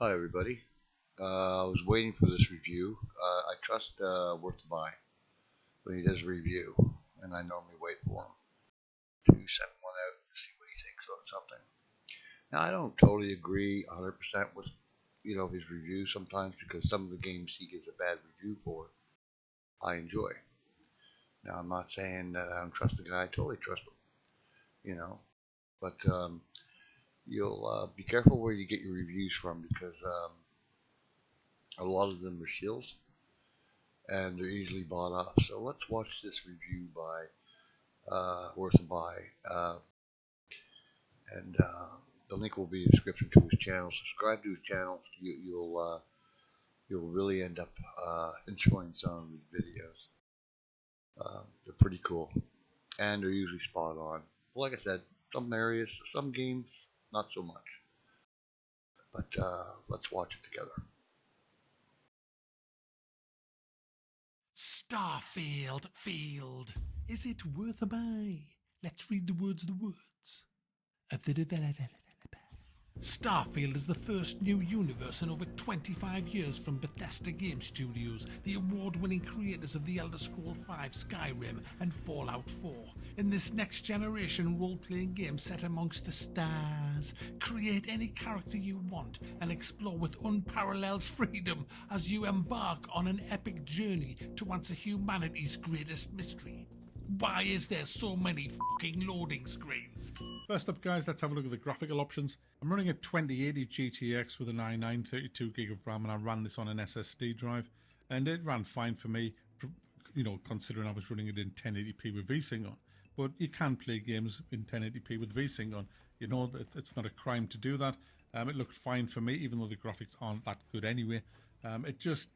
Hi everybody. I was waiting for this review. I trust Worth the Buy when he does a review, and I normally wait for him to send one out to see what he thinks about something. Now I don't totally agree 100% with his reviews sometimes because some of the games he gives a bad review for, I enjoy. Now I'm not saying that I don't trust the guy. I totally trust him, but you'll be careful where you get your reviews from because a lot of them are shills and they're easily bought off. So let's watch this review by Worth a Buy, and the link will be in the description to his channel. Subscribe to his channel. You'll really end up enjoying some of his videos. They're pretty cool, and they're usually spot on. Like I said, some areas, some games, not so much. But let's watch it together. Starfield field. Is it worth a buy? Let's read the words of the developer. Starfield is the first new universe in over 25 years from Bethesda Game Studios, the award-winning creators of The Elder Scrolls V, Skyrim and Fallout 4. In this next-generation role-playing game set amongst the stars, create any character you want and explore with unparalleled freedom as you embark on an epic journey to answer humanity's greatest mystery. Why is there so many fucking loading screens? First up, guys, let's have a look at the graphical options. I'm running a 2080 GTX with an i9 32GB of RAM, and I ran this on an SSD drive, and it ran fine for me, considering I was running it in 1080p with VSync on. But you can play games in 1080p with VSync on. You know that it's not a crime to do that. It looked fine for me, even though the graphics aren't that good anyway. It just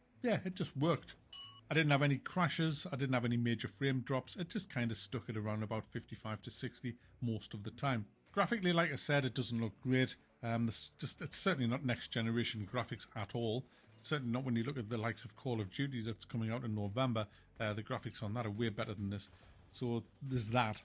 worked. I didn't have any crashes, I didn't have any major frame drops, it just kind of stuck at around about 55 to 60 most of the time. Graphically, like I said, it doesn't look great. It's certainly not next generation graphics at all. Certainly not when you look at the likes of Call of Duty that's coming out in November. The graphics on that are way better than this. So there's that.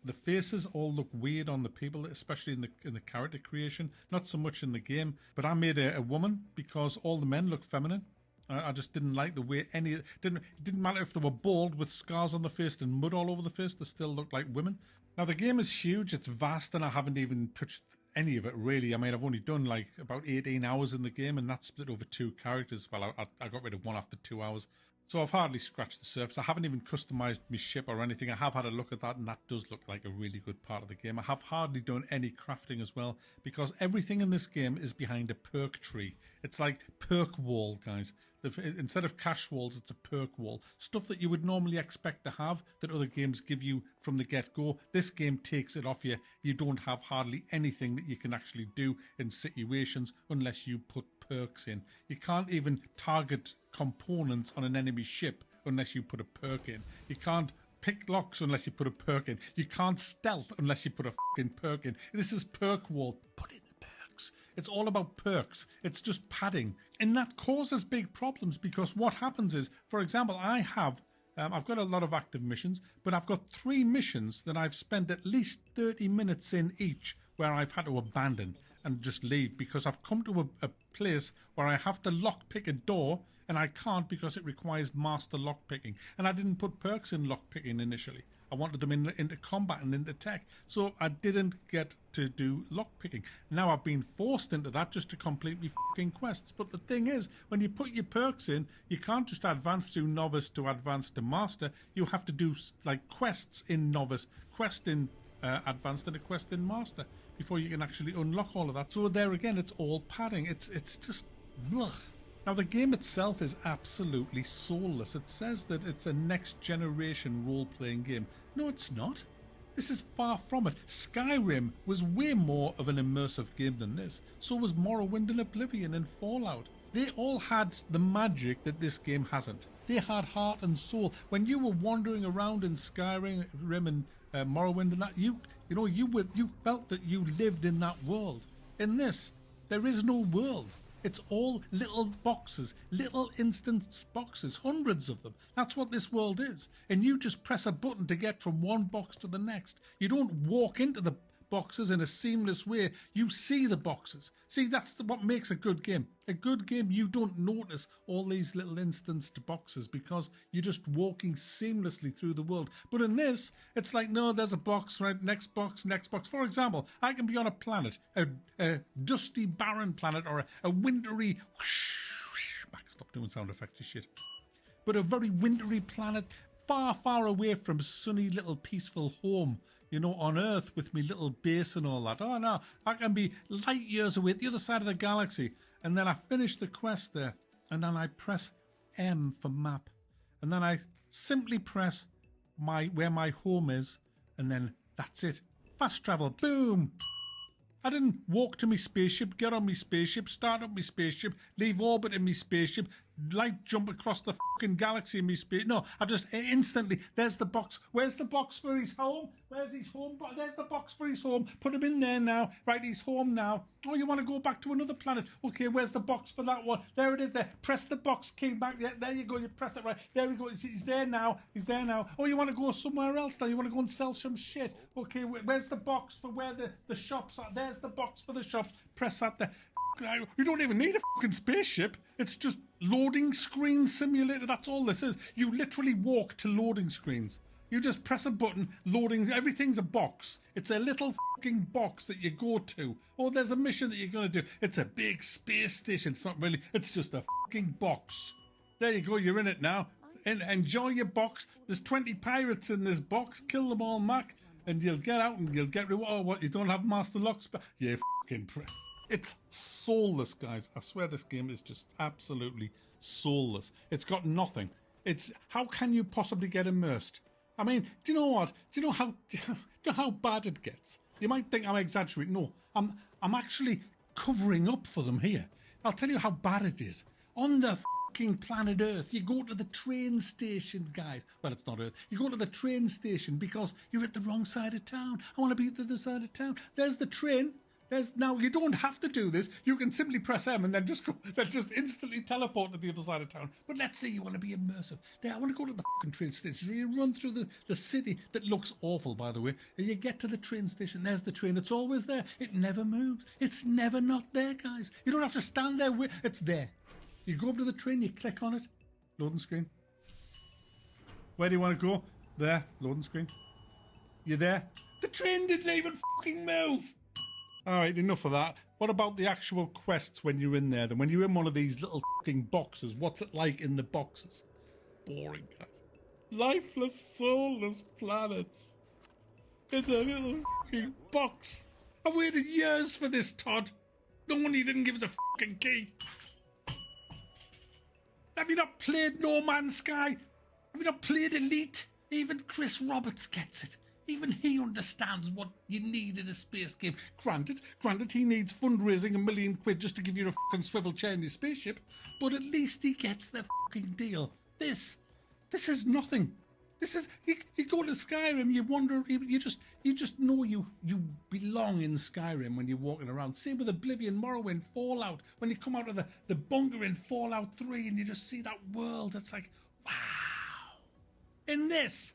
The faces all look weird on the people, especially in the character creation. Not so much in the game, but I made a woman because all the men look feminine. I just didn't like the way it didn't matter if they were bald with scars on the face and mud all over the face, they still looked like women. Now the game is huge, it's vast, and I haven't even touched any of it really. I mean, I've only done like about 18 hours in the game, and that's split over 2 characters. Well, I got rid of one after 2 hours. So I've hardly scratched the surface. I haven't even customized my ship or anything. I have had a look at that, and that does look like a really good part of the game. I have hardly done any crafting as well, because everything in this game is behind a perk tree. It's like perk wall, guys. Instead of cash walls, it's a perk wall. Stuff that you would normally expect to have that other games give you from the get-go. This game takes it off you. You don't have hardly anything that you can actually do in situations unless you put perks in. You can't even target components on an enemy ship unless you put a perk in. You can't pick locks unless you put a perk in. You can't stealth unless you put a fucking perk in. This is perk wall. Put in the perks. It's all about perks. It's just padding. And that causes big problems because what happens is, for example, I've got a lot of active missions, but I've got 3 missions that I've spent at least 30 minutes in each where I've had to abandon and just leave because I've come to a place where I have to lockpick a door and I can't because it requires master lockpicking. And I didn't put perks in lockpicking initially. I wanted them into combat and into tech. So I didn't get to do lockpicking. Now I've been forced into that just to complete my fucking quests. But the thing is, when you put your perks in, you can't just advance through novice to advance to master. You have to do like quests in novice, quest in advanced, and a quest in master before you can actually unlock all of that. So there again, it's all padding. It's just ugh. Now the game itself is absolutely soulless. It says that it's a next generation role-playing game. No, it's not. This is far from it. Skyrim was way more of an immersive game than this. So was Morrowind and Oblivion and Fallout. They all had the magic that this game hasn't. They had heart and soul. When you were wandering around in Skyrim and Morrowind and that, you felt that you lived in that world. In this, there is no world. It's all little boxes, little instance boxes, hundreds of them. That's what this world is. And you just press a button to get from one box to the next. You don't walk into the boxes in a seamless way. You see the boxes. See, that's what makes a good game. A good game, you don't notice all these little instanced boxes because you're just walking seamlessly through the world. But in this, it's like, no, there's a box, right? Next box, next box. For example, I can be on a planet, a dusty, barren planet, or a wintry... Stop doing sound effects and shit. But a very wintry planet, far, far away from sunny little peaceful home, you know, on Earth with me little base and all that. Oh no, I can be light years away at the other side of the galaxy. And then I finish the quest there. And then I press M for map. And then I simply press where my home is. And then that's it. Fast travel. Boom. I didn't walk to my spaceship, get on my spaceship, start up my spaceship, leave orbit in my spaceship, light jump across the fucking galaxy in my space. No, I just instantly, there's the box. Where's the box for his home? Where's his home? There's the box for his home. Put him in there now. Right, he's home now. Oh, you want to go back to another planet? Okay, where's the box for that one? There it is there. Press the box key back. There you go. You press it right. There we go. He's there now. He's there now. Oh, you want to go somewhere else now? You want to go and sell some shit? Okay, where's the box for where the shops are? There's the box for the shops. Press that there. You don't even need a fucking spaceship. It's just loading screen simulator. That's all this is. You literally walk to loading screens. You just press a button, loading, everything's a box. It's a little fucking box that you go to. Oh, there's a mission that you're going to do. It's a big space station. It's not really, it's just a fucking box. There you go, you're in it now. And enjoy your box. There's 20 pirates in this box. Kill them all, Mac. And you'll get out and you'll get reward. Oh, what, you don't have Master Locks? Yeah, fucking It's soulless, guys. I swear this game is just absolutely soulless. It's got nothing. It's, how can you possibly get immersed? I mean, do you know what? Do you know how bad it gets? You might think I'm exaggerating. No, I'm actually covering up for them here. I'll tell you how bad it is. On the fucking planet Earth, you go to the train station, guys. Well, it's not Earth. You go to the train station because you're at the wrong side of town. I want to be at the other side of town. There's the train. Now, you don't have to do this. You can simply press M and then just go, then just instantly teleport to the other side of town. But let's say you want to be immersive. There, I want to go to the fucking train station. You run through the city that looks awful, by the way, and you get to the train station. There's the train. It's always there. It never moves. It's never not there, guys. You don't have to stand there. It's there. You go up to the train, you click on it. Loading screen. Where do you want to go? There. Loading screen. You're there. The train didn't even fucking move. All right, enough of that. What about the actual quests when you're in there? Then when you're in one of these little fucking boxes, what's it like in the boxes? Boring, guys. Lifeless, soulless planets. In a little fucking box. I've waited years for this, Todd. No wonder you didn't give us a fucking key. Have you not played No Man's Sky? Have you not played Elite? Even Chris Roberts gets it. Even he understands what you need in a space game. Granted, he needs fundraising £1 million just to give you a fucking swivel chair in your spaceship, but at least he gets the fucking deal. This is nothing. This is, you go to Skyrim, you wonder, you just know you belong in Skyrim when you're walking around. Same with Oblivion, Morrowind, Fallout. When you come out of the bunker in Fallout 3 and you just see that world, it's like, wow. In this,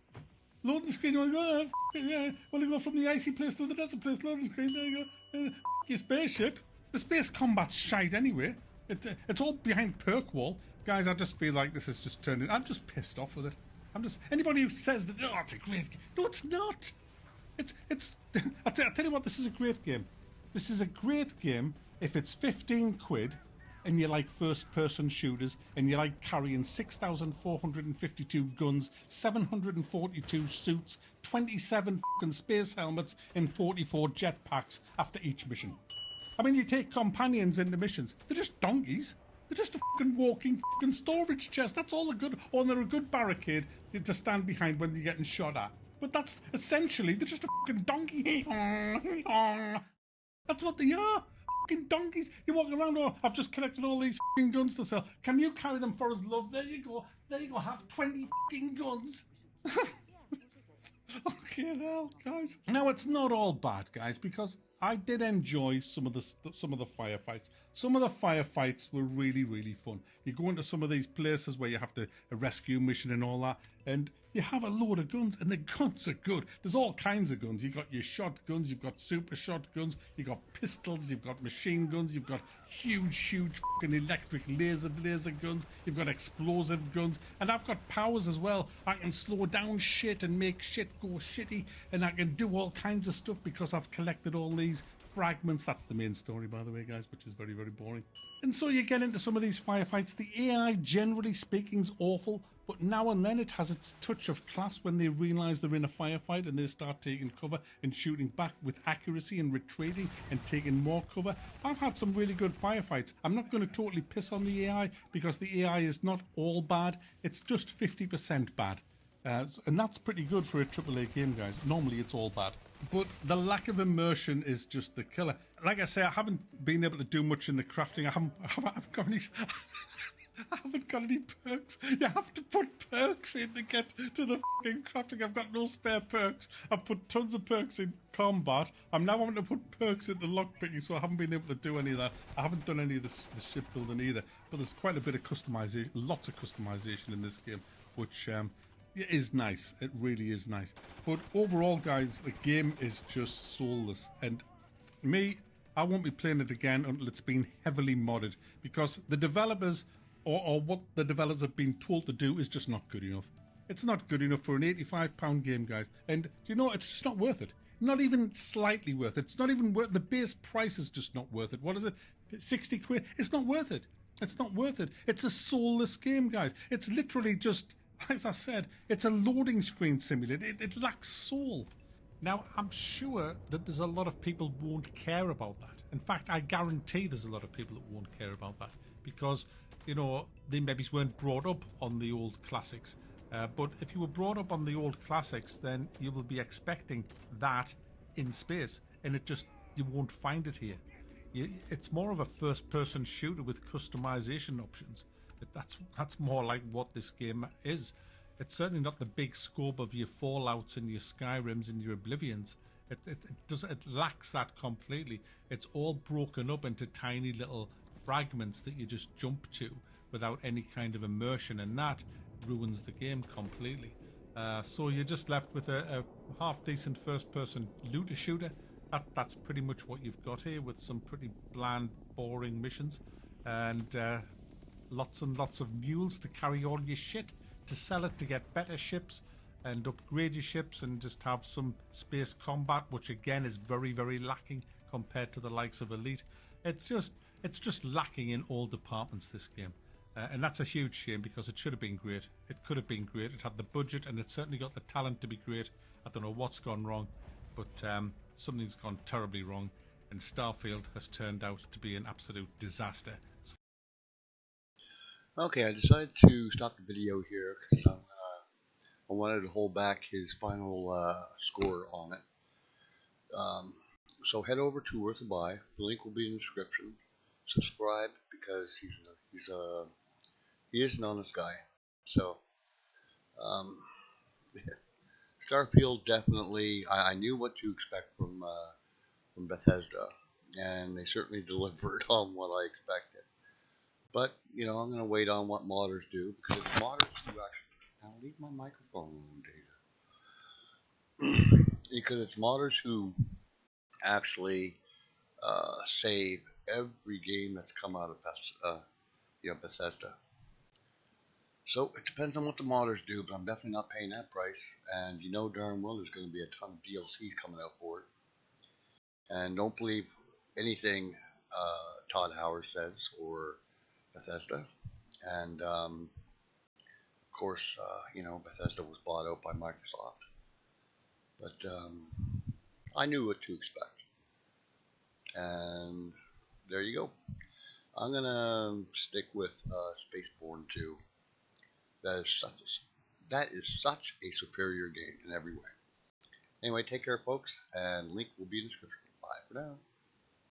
loading screen, you want to go, yeah, want to go from the icy place to the desert place, loading screen, there you go. Your spaceship. The space combat's shite anyway. It's all behind perk wall. Guys, I just feel like this has just turned in. I'm just pissed off with it. Anybody who says that, oh, it's a great game. No, it's not. I'll tell you what, this is a great game. This is a great game if it's 15 quid and you like first-person shooters and you like carrying 6,452 guns, 742 suits, 27 fucking space helmets and 44 jetpacks after each mission. I mean, you take companions into missions. They're just donkeys. They're just a fucking walking fucking storage chest. That's all they're good. Or they're a good barricade to stand behind when you're getting shot at. But that's essentially, they're just a fucking donkey. That's what they are. Fucking donkeys. You're walking around, oh, I've just collected all these fucking guns to sell. Can you carry them for us, love? There you go. There you go. Have 20 fucking guns. Okay, hell, guys. Now, it's not all bad, guys, because I did enjoy some of the firefights. Some of the firefights were really, really fun. You go into some of these places where you have to a rescue mission and all that, and you have a load of guns, and the guns are good. There's all kinds of guns. You've got your shotguns, you've got super shotguns, you've got pistols, you've got machine guns, you've got huge fucking electric laser guns, you've got explosive guns, and I've got powers as well. I can slow down shit and make shit go shitty, and I can do all kinds of stuff because I've collected all these fragments. That's the main story, by the way, guys, which is very, very boring. And so you get into some of these firefights. The AI, generally speaking, is awful, but now and then it has its touch of class when they realise they're in a firefight and they start taking cover and shooting back with accuracy and retreating and taking more cover. I've had some really good firefights. I'm not going to totally piss on the AI because the AI is not all bad. It's just 50% bad. And that's pretty good for a AAA game, guys. Normally it's all bad. But the lack of immersion is just the killer. Like I say, I haven't been able to do much in the crafting. I haven't got any... I haven't got any perks. You have to put perks in to get to the fucking crafting. I've got no spare perks. I've put tons of perks in combat. I'm now having to put perks into lockpicking, so I haven't been able to do any of that. I haven't done any of the shipbuilding either. But there's quite a bit of customization, lots of customization in this game, which it is nice. It really is nice. But overall, guys, the game is just soulless. And me, I won't be playing it again until it's been heavily modded, because the developers or what the developers have been told to do is just not good enough. It's not good enough for an £85 game, guys. And do you know, it's just not worth it. Not even slightly worth it. It's not even worth the base price is just not worth it. What is it? 60 quid? It's not worth it. It's not worth it. It's a soulless game, guys. It's literally just, as I said, it's a loading screen simulator. It lacks soul. Now, I'm sure that there's a lot of people who won't care about that. In fact, I guarantee there's a lot of people that won't care about that because, you know, they maybe weren't brought up on the old classics. But if you were brought up on the old classics, then you will be expecting that in space, and you won't find it here. It's more of a first-person shooter with customization options. That's more like what this game is. It's certainly not the big scope of your Fallouts and your Skyrims and your Oblivions. It lacks that completely. It's all broken up into tiny little fragments that you just jump to without any kind of immersion, and that ruins the game completely. So you're just left with a half-decent first-person looter shooter. That's pretty much what you've got here, with some pretty bland, boring missions and lots and lots of mules to carry all your shit, to sell it, to get better ships and upgrade your ships, and just have some space combat, which again is very, very lacking compared to the likes of Elite. It's just lacking in all departments, this game. And that's a huge shame, because it should have been great. It could have been great. It had the budget, and it certainly got the talent to be great. I don't know what's gone wrong, but something's gone terribly wrong, and Starfield has turned out to be an absolute disaster. Okay, I decided to stop the video here because I wanted to hold back his final score on it. So head over to Worth a Buy. The link will be in the description. Subscribe, because he is an honest guy. So Starfield, definitely. I knew what to expect from Bethesda, and they certainly delivered on what I expected. But you know, I'm going to wait on what modders do, because it's modders who actually. Now leave my microphone alone, David. Because it's modders who actually save every game that's come out of Bethesda. So it depends on what the modders do, but I'm definitely not paying that price. And you know darn well there's going to be a ton of DLC coming out for it. And don't believe anything Todd Howard says, or Bethesda. And of course, Bethesda was bought out by Microsoft. But I knew what to expect. And there you go. I'm going to stick with Spaceborne 2. That is such a superior game in every way. Anyway, take care, folks, and link will be in the description. Bye for now.